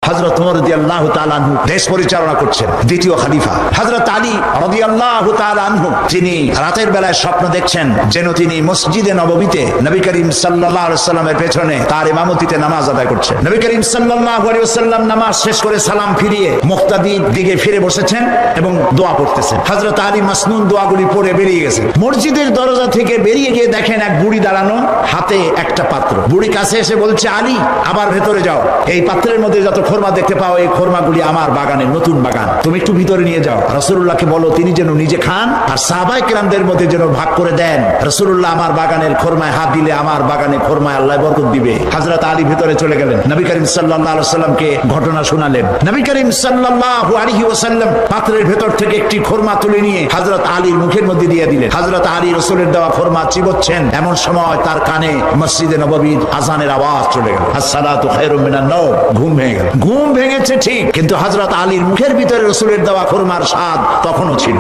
হযরত ওমর রাদিয়াল্লাহু তাআলা আনহু দেশ পরিচালনা করছেন, দ্বিতীয় খলিফা। হযরত আলী রাদিয়াল্লাহু তাআলা আনহু তিনি রাতের বেলায় স্বপ্ন দেখছেন যেন তিনি মসজিদে নববীতে নবী করিম সাল্লাল্লাহু আলাইহি ওয়াসাল্লামের পেছনে তার ইমামতিতে নামাজ আদায় করছেন। নবী করিম সাল্লাল্লাহু আলাইহি ওয়াসাল্লাম নামাজ শেষ করে সালাম ফিরিয়ে মুক্তাদির দিকে ফিরে বসেছেন এবং দোয়া করতেছেন। হযরত আলী মাসনুন দোয়াগুলি পড়ে বেরিয়ে গেছেন। মসজিদের দরজা থেকে বেরিয়ে গিয়ে দেখেন এক বুড়ি দাঁড়ানো, হাতে একটা পাত্র। বুড়ি কাছে এসে বলছে, আলী আবার ভেতরে যাও, এই পাত্রের মধ্যে যত খোরমা দেখতে পাও এই খোরমাগুলি আমার বাগানের নতুন বাগান, তুমি একটু ভিতরে নিয়ে যাও। রাসূলুল্লাহকে বলো তিনি যেন নিজে খান আর সাহাবায়ে কেরামদের মধ্যে যেন ভাগ করে দেন। রাসূলুল্লাহ আমার বাগানের খোরমায় হাত দিলে আমার বাগানে খোরমায় আল্লাহ বরকত দিবে। হযরত আলী ভিতরে চলে গেলেন, নবী করিম সাল্লাল্লাহু আলাইহি ওয়াসাল্লামকে ঘটনা শোনালেন। নবী করিম সাল্লাল্লাহু আলাইহি ওয়াসাল্লাম পাত্রের ভেতর থেকে একটি খোরমা তুলে নিয়ে হযরত আলীর মুখের মধ্যে দিয়ে দিলেন। হযরত আলী রাসূলের দেওয়া খোরমা চিবোচ্ছেন, এমন সময় তার কানে মসজিদে নববীর আযানের আওয়াজ চলে গেল, আসসালাতু খায়রুম মিনান নাওম। ঘুম ভেঙে গেল। ঘুম ভেঙেছে ঠিক, কিন্তু হযরত আলীর মুখের ভিতরে রাসূলের দেওয়া খোরমার স্বাদ তখনও ছিল।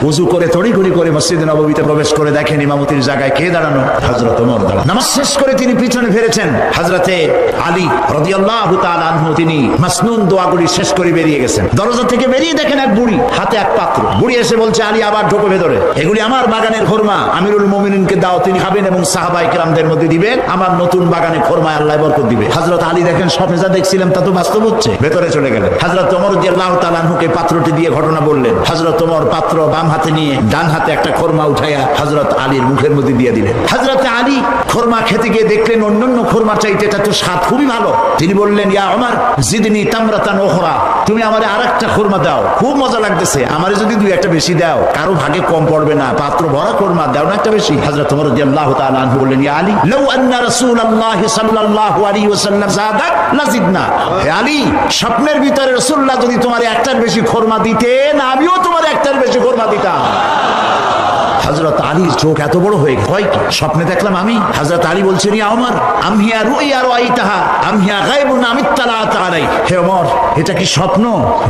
ওযু করে তড়িঘড়ি করে মসজিদে নববীতে প্রবেশ করে দেখেন ইমামতির জায়গায় কে দাঁড়ানো? হযরত ওমর দাঁড়ানো। নামাজ শেষ করে তিনি পিছনে ফিরেছেন। হযরতে আলী রাদিয়াল্লাহু তাআলা আনহু তিনি মাসনুন দোয়াগুলি শেষ করে বেরিয়ে গেছেন। দরজা থেকে বেরিয়ে দেখেন এক বুড়ি, হাতে এক পাত্র। বুড়ি এসে বলছে, আলী আবার ঢোকো ভেতরে, এগুলি আমার বাগানের খোরমা, আমিরুল মুমিনিনকে দাও, তিনি খাবেন এবং সাহাবায়ে কেরামদের মধ্যে দিবেন, আমার নতুন বাগানে খোরমায় আল্লাহ বরকত দিবে। হযরত আলী দেখেন স্বপ্নে যা দেখছিলাম তা তো বাস্তব হচ্ছে, ভেতরে চলে গেলেন। হযরত ওমর রাদিয়াল্লাহু তাআলা আনহুকে পাত্রটি দিয়ে ঘটনা বললেন। হযরত ওমর পাত্র বাম হাতে নিয়ে ডান হাতে একটা খোরমা উঠাইয়া হযরত আলীর মুখের মধ্যে দিয়ে দিলেন। হযরত আলী খোরমা খেতে গিয়ে দেখলেন অন্যান্য খোরমা চাইতে এটা তো স্বাদ খুবই ভালো। তিনি বললেন, ইয়া ওমর জিদনি তামরাতান উখরা, তুমি আমারে আরেকটা খোরমা দাও, খুব মজা লাগতেছে, আমারে যদি দুই একটা বেশি দাও কারো ভাগে কম পড়বে না, পাত্র ভরা খোরমা দাও না একটা বেশি। হযরত ওমর রাদিয়াল্লাহু তাআলা আনহু বললেন, ইয়া আলী লাউ আন্না রাসূলুল্লাহ সাল্লাল্লাহু আলাইহি ওয়াসাল্লাম যাদাক লাজিদনা, হে আলী স্বপ্নের ভিতরে রাসূলুল্লাহ যদি তোমারে একটার বেশি খোরমা দিতেন আমিও তোমারে একটার বেশি খোরমা দিতাম। হযরত আলীর চোখ এত বড় হয়ে গেল, হয় কি স্বপ্নে দেখলাম আমি? হযরত আলী বলছেন, ইয়া ওমর আমহিয়া রুইয়া রাইতাহা আমহিয়া গায়বুন আমিত্তালাত আলাই, হে ওমর এটা কি স্বপ্ন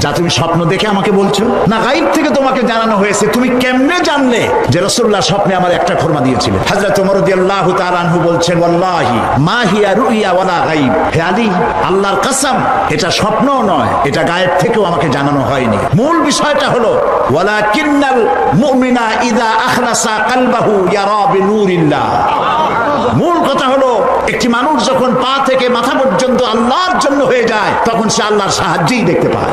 যা তুমি স্বপ্ন দেখে আমাকে বলছো, না গায়ব থেকে তোমাকে জানানো হয়েছে? তুমি কেমনে জানলে যে রাসূলুল্লাহ স্বপ্নে আমার একটা খোরমা দিয়েছিলেন? হযরত ওমর রাদিয়াল্লাহু তাআলা আনহু বলছেন, ওয়াল্লাহি মা হিয়া রুইয়া ওয়ালা গায়ব, হে আলী আল্লাহর কসম এটা স্বপ্নও নয়, এটা গায়েব থেকেও আমাকে জানানো হয়নি। মূল বিষয়টা হলো ওয়ালাকিন্নাল মুমিনা ইযা আখলাসা কলবাহু ইয়ারা বিনুরিল্লাহ, মূল কথা হলো একটি মানুষ যখন পা থেকে মাথা পর্যন্ত আল্লাহর জন্য হয়ে যায় তখন সে আল্লাহর সাহায্যই দেখতে পায়।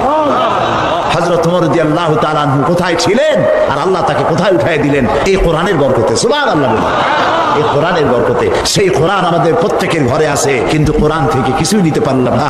হযরত ওমর রাদিয়াল্লাহু তাআলা আনহু কোথায় ছিলেন আর আল্লাহ তাকে কোথায় উঠায় দিলেন? এই কোরআনের বরকতে। সুবহানাল্লাহ। এই কোরআনের বরকতে। সেই কোরআন আমাদের প্রত্যেকের ঘরে আছে, কিন্তু কোরআন থেকে কিছুই নিতে পারলাম না।